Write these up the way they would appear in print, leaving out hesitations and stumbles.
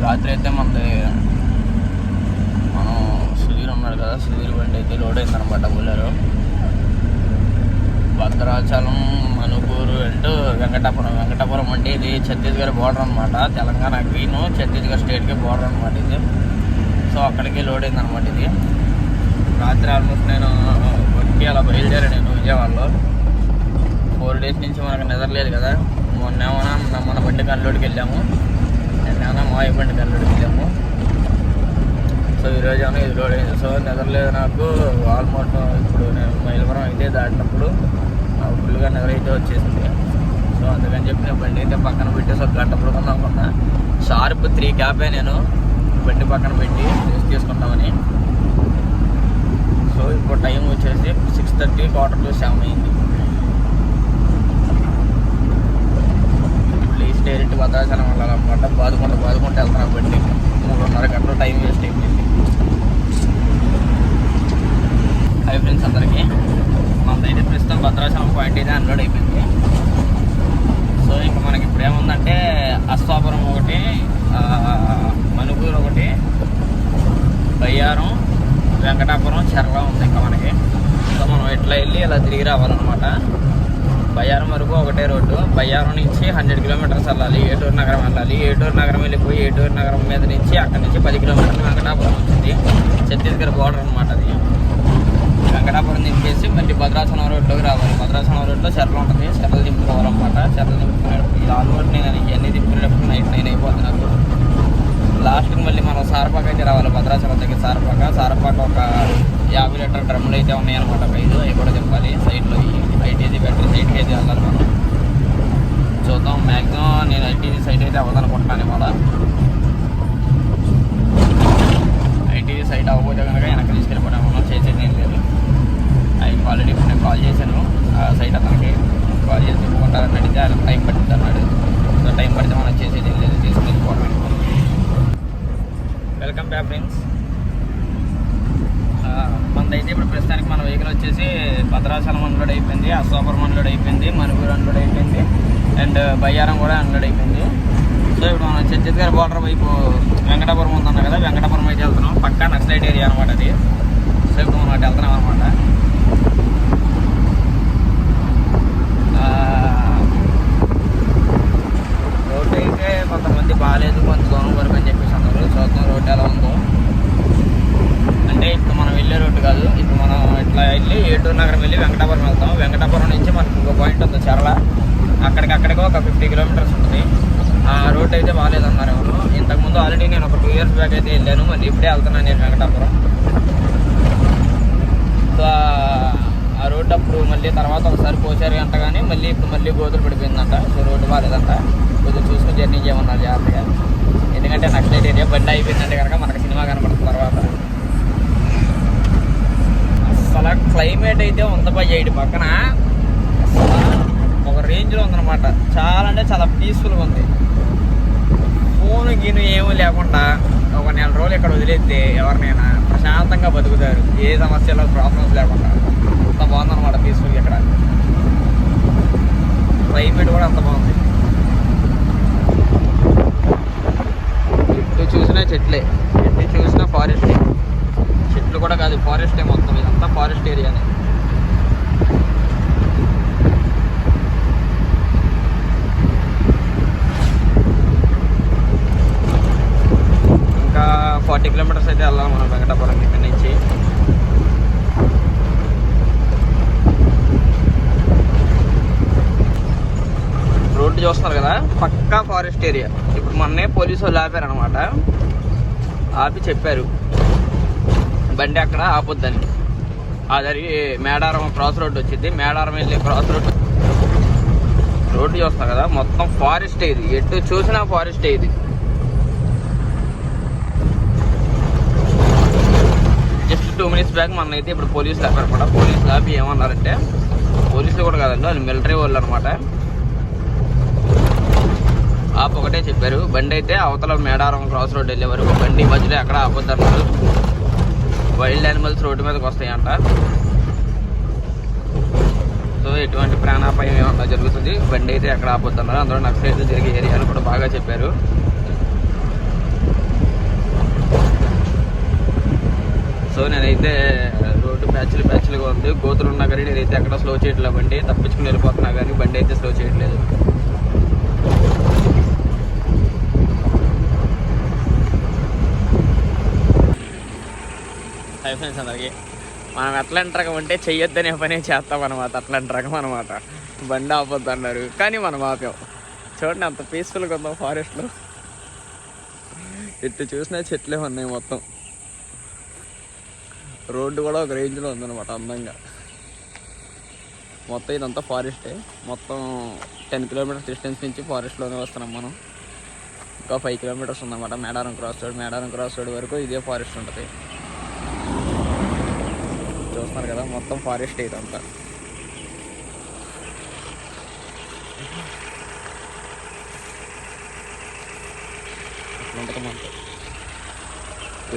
రాత్రి అయితే మనం సుధీర్ ఉన్నాడు కదా, సుధీర్ బండి అయితే లోడ్ అయిందనమాట. బుల్లెరో భద్రాచలం, మనుగూరు అంటూ వెంకటాపురం అంటే ఇది ఛత్తీస్గఢ్ బోర్డర్ అనమాట. తెలంగాణకి ఛత్తీస్గఢ్ స్టేట్కి బోర్డర్ అనమాట ఇది. సో అక్కడికి లోడ్ అయిందనమాట ఇది. రాత్రి ఆల్మోస్ట్ నేను వచ్చి అలా బయలుదేరాను నేను విజయవాడలో. 4 days నుంచి మనకు నిద్రలేదు కదా. మన బండి కన్లోడ్కి వెళ్ళాము, నిన్న మాయ బండి కన్లోడ్కి వెళ్ళాము. సో ఈరోజు ఏమన్నా ఇది లోడ్ అయింది. సో నిద్రలేదు నాకు. ఆల్మోస్ట్ ఇప్పుడు నేను మైలవరం అయితే దాటినప్పుడు ఫుల్గా నిద్ర అయితే వచ్చేసింది. సో అందుకని చెప్పి నేను బండి అయితే పక్కన పెట్టేసి ఒక గంట పడుకుందాం అనుకున్నా. షార్ప్ 3 క్యాపే నేను బండి పక్కన పెట్టి రెస్ట్ తీసుకుంటామని. సో ఇప్పుడు టైం వచ్చేసి 6:30, 6:45 అయింది. ఇప్పుడు లేచి డైరెక్ట్ భద్రాచలం వెళ్ళాలన్నమాట. బాదుకుంటూ వెళ్తున్నాను బండి. 3.5 గంటలు టైం వేస్ట్ అయిపోయింది. హై ఫ్రెండ్స్ అందరికీ, మనదైతే ప్రస్తుతం భద్రాచలం పాయింట్ అయితే అన్లోడ్ అయిపోయింది. సో ఇంకా మనకి ఇప్పుడు ఏముందంటే అశ్వాపురం ఒకటి, మనుగూరు ఒకటి, బయ్యారం, వెంకటాపురం, చెర్ల ఉంది ఇంకా మనకి. సో మనం ఇట్లా వెళ్ళి ఇలా తిరిగి రావాలన్నమాట. బయ్యారం వరకు ఒకటే రోడ్డు. బయ్యారం నుంచి 100 kilometers వెళ్ళాలి. ఏటూరు నగరం వెళ్ళాలి. ఏటూరు నగరం వెళ్ళిపోయి ఏటూరు నగరం మీద నుంచి అక్కడి నుంచి 10 kilometers వెంకటాపురం వచ్చింది. ఛత్తీస్గఢ్ బోర్డర్ అనమాట అది. వెంకటాపురం దింపేసి మళ్ళీ భద్రాచలం రోడ్లోకి రావాలి. భద్రాచలం రోడ్లో చెర్ల ఉంటుంది. చెర్ల దింపుకోవాలన్నమాట. చెర్ల దింపుకునేటప్పుడు ఇది ఆల్మోస్ట్ నేను ఇవన్నీ దింపుకునేటప్పుడు నైట్ 9 అయిపోతుంది నాకు. లాస్ట్కి మళ్ళీ మనం సారపాక అయితే రావాలి. భద్రాచలం దగ్గర సారపాక ఒక 50 లీటర్ డ్రమ్ములు అయితే ఉన్నాయన్నమాట. 5 అవి కూడా దింపాలి. సైడ్లో ఐటీజీ బ్యాటరీ సైడ్కి అయితే వెళ్ళాలి మనం. చూద్దాం, మ్యాక్సిమం నేను ఐటీజీ సైడ్ అయితే అవ్వదనుకుంటున్నాను ఇవాళ. ఐటీజీ సైడ్ అవ్వకపోతే కనుక వెనక్కి తీసుకెళ్ళిపోవడం మనం చేసేది ఏం లేదు. ఆయనకు ఆల్రెడీ ఇప్పుడు నేను కాల్ చేశాను. ఆ సైడ్ అతనికి కాల్ చేసి చెప్పుకుంటారని అడిగితే ఆయన టైం పడుతుంది అన్నాడు. సో టైం పడితే మనం చేసేది ఏం లేదు, తీసుకెళ్ళిపోవడం. Welcome back friends. మనదైతే ఇప్పుడు ప్రస్తుతానికి మన వెహికల్ వచ్చేసి భద్రాచలం అన్లోడ్ అయిపోయింది, అశ్వాపురం అన్లోడ్ అయిపోయింది, మనుగూరు అన్లోడ్ అయిపోయింది, అండ్ బయ్యారం కూడా అన్లోడ్ అయిపోయింది. సో ఇప్పుడు మనం ఛత్తీస్గఢ్ బోర్డర్ వైపు వెంకటాపురం ఉందన్నాం కదా, వెంకటాపురం అయితే వెళ్తున్నాం. పక్కా నక్సలైట్ ఏరియా అనమాట అది. సో ఇప్పుడు మనం అటు వెళ్తున్నాం అనమాట. రోడ్డు అయితే కొంతమంది బాగాలేదు, కొంత దూరం వరకు అని చెప్పేసి అన్నారు. చూద్దాం రోడ్డు ఎలా ఉందో. అంటే ఇప్పుడు మనం వెళ్ళే రోడ్డు కాదు, ఇప్పుడు మనం ఇట్లా వెళ్ళి ఏటూరు నగరం వెళ్ళి వెంకటాపురం వెళ్తాం. వెంకటాపురం నుంచి మనకు ఇంకో పాయింట్ ఉంది చెర్ల, అక్కడికి ఒక 50 kilometers ఉంటుంది. ఆ రోడ్డు అయితే బాగాలేదన్నారు ఎవరు. ఇంతకుముందు ఆల్రెడీ నేను ఒక 2 years బ్యాక్ అయితే వెళ్ళాను. మళ్ళీ ఇప్పుడే వెళ్తున్నాను నేను వెంకటాపురం. సో ఆ రోడ్డు అప్పుడు మళ్ళీ తర్వాత ఒకసారి పోచారు అంట, కానీ మళ్ళీ ఇప్పుడు మళ్ళీ గోతులు పడిపోయిందంట. So road బాగాలేదంట. కొద్దిగా చూసుకుని జర్నీ చేయమన్నారు జాగ్రత్తగా. ఎందుకంటే నక్సలైట్ ఏరియా బండి అయిపోయిందంటే కనుక మనకు సినిమా కనపడుతుంది తర్వాత. అసలు క్లైమేట్ అయితే ఉందపై ఇటు పక్కన ఒక రేంజ్లో ఉందన్నమాట. చాలా అంటే చాలా పీస్ఫుల్గా ఉంది. ఫోను గీను ఏమీ లేకుండా ఒక 4 రోజులు ఇక్కడ వదిలేస్తే ఎవరినైనా ప్రశాంతంగా బతుకుతారు, ఏ సమస్యలో ప్రాబ్లమ్స్ లేకుండా. అంత బాగుందన్నమాట పీస్ఫుల్గా. ఇక్కడ క్లైమేట్ కూడా అంత బాగుంది. ఎటు చూసినా చెట్లే, ఎటు చూసినా ఫారెస్టే. చెట్లు కూడా కాదు, ఫారెస్టే మొత్తం. ఇదంతా ఫారెస్ట్ ఏరియానే. ఇంకా 40 kilometers అయితే వెళ్ళాలి మనం వెంకటాపురం ఇక్కడ నుంచి. రోడ్డు చూస్తున్నారు కదా, పక్కా ఫారెస్ట్ ఏరియా. ఇప్పుడు మొన్నే పోలీసు వాళ్ళు ఆపారనమాట. ఆపి చెప్పారు బండి అక్కడ ఆపొద్దని. అది మేడారం క్రాస్ రోడ్డు వచ్చింది. మేడారం వెళ్ళి క్రాస్ రోడ్డు చూస్తున్నారు కదా, మొత్తం ఫారెస్ట్ ఇది. ఎటు చూసినా ఫారెస్ట్ ఇది. జస్ట్ 2 minutes బ్యాక్ మన అయితే ఇప్పుడు పోలీసులు ఆపారనమాట. పోలీసులు ఆపి ఏమన్నారంటే, పోలీసులు కూడా కాదండి, వాళ్ళు మిలిటరీ వాళ్ళు అనమాట. ఆపు ఒకటే చెప్పారు, బండి అయితే అవతల మేడారం క్రాస్ రోడ్ వెళ్ళే వరకు బండి మధ్యలో ఎక్కడ ఆపొద్దన్నారు. వైల్డ్ యానిమల్స్ రోడ్డు మీదకి వస్తాయంట. సో ఎటువంటి ప్రాణాపాయం ఏమన్నా జరుగుతుంది, బండి అయితే ఎక్కడ ఆపొద్దన్నారు. అందులో నక్సలైట్లు జరిగే ఏరియాలు కూడా బాగా చెప్పారు. అయితే రోడ్డు ప్యాచ్లుగా ఉంది. గోతులు ఉన్నా కానీ నేనైతే ఎక్కడ స్లో చేయట్లేదు బండి, తప్పించుకుని వెళ్ళిపోతున్నా కానీ బండి అయితే స్లో చేయట్లేదు. హై ఫ్రెండ్స్ అందరికి, మనం ఎట్లాంటి రకం అంటే చెయ్యొద్దనే పనే చేస్తాం అనమాట. అట్లాంటి రకం అనమాట. బండి ఆపొద్దు అన్నారు కానీ మనం ఆపాం. చూడండి అంత పీస్ఫుల్గా ఉందాం ఫారెస్ట్లో. ఎటు చూసినా చెట్లే ఉన్నాయి మొత్తం. రోడ్డు కూడా ఒక రేంజ్లో ఉందన్నమాట అందంగా. మొత్తం ఇదంతా ఫారెస్టే. మొత్తం 10 కిలోమీటర్స్ డిస్టెన్స్ నుంచి ఫారెస్ట్లోనే వస్తున్నాం మనం. ఇంకా 5 కిలోమీటర్స్ ఉందన్నమాట Medaram cross road. Medaram cross road వరకు ఇదే ఫారెస్ట్ ఉంటుంది. చూస్తున్నారు కదా మొత్తం ఫారెస్ట్ ఇదంతా. ఉంటుంది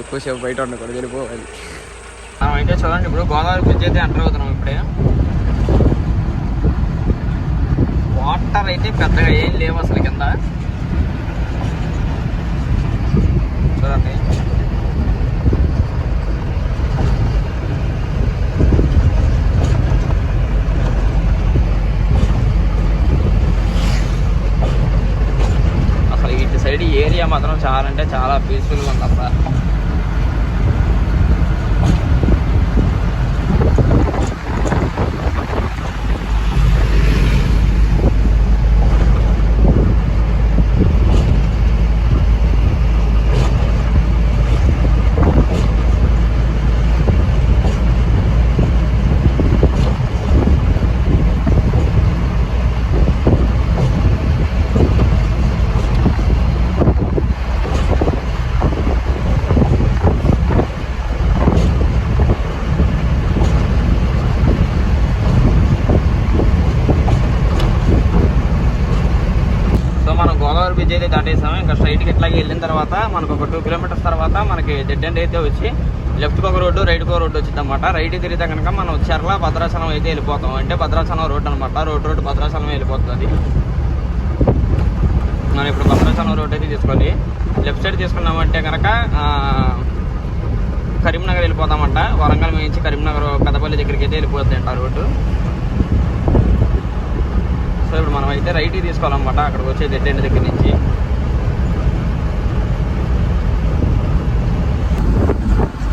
ఎక్కువసేపు బయట ఉండకూడదు, వెళ్ళిపోవాలి. మనం అయితే చూడండి ఇప్పుడు గోదావరి బ్రిడ్జ్ అయితే ఎంటర్ అవుతున్నాం. ఇప్పుడే వాటర్ అయితే పెద్దగా ఏం లేవు అసలు కింద. చూడండి అసలు ఇటు సైడ్ ఏరియా మాత్రం చాలా అంటే చాలా పీస్ఫుల్గా ఉంది అబ్బా. గోదావరి బ్రిడ్జ్ అయితే దాటేసాము. ఇంకా స్ట్రైట్కి ఇట్లాగే వెళ్ళిన తర్వాత మనకు ఒక 2 కిలోమీటర్స్ తర్వాత మనకి డెడ్ ఎండ్ అయితే వచ్చి లెఫ్ట్కి ఒక రోడ్డు, రైట్కి ఒక రోడ్డు వచ్చింది అనమాట. రైట్ తిరిగితే కనుక మనం చెర్ల భద్రాచలం అయితే వెళ్ళిపోతాం. అంటే భద్రాచలం రోడ్డు అనమాట. రోడ్డు భద్రాచలం వెళ్ళిపోతుంది. మనం ఇప్పుడు భద్రాచలం రోడ్డు అయితే తీసుకోవాలి. లెఫ్ట్ సైడ్ తీసుకున్నామంటే కనుక కరీంనగర్ వెళ్ళిపోతామంట. వరంగల్ నుంచి కరీంనగర్ పెద్దపల్లి దగ్గరికి అయితే వెళ్ళిపోతుంది అంట రోడ్డు. సో ఇప్పుడు మనం అయితే రైట్కి తీసుకోవాలన్నమాట అక్కడికి వచ్చే డెడ్ ఎండ్ దగ్గర నుంచి.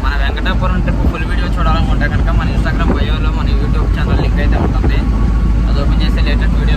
మన వెంకటాపురం ట్రిప్ ఫుల్ వీడియో చూడాలనుకుంటే కనుక మన ఇన్స్టాగ్రామ్ బయోలో మన యూట్యూబ్ ఛానల్ లింక్ అయితే ఉంటుంది. అది ఓపెన్ చేస్తే లేటెస్ట్ వీడియో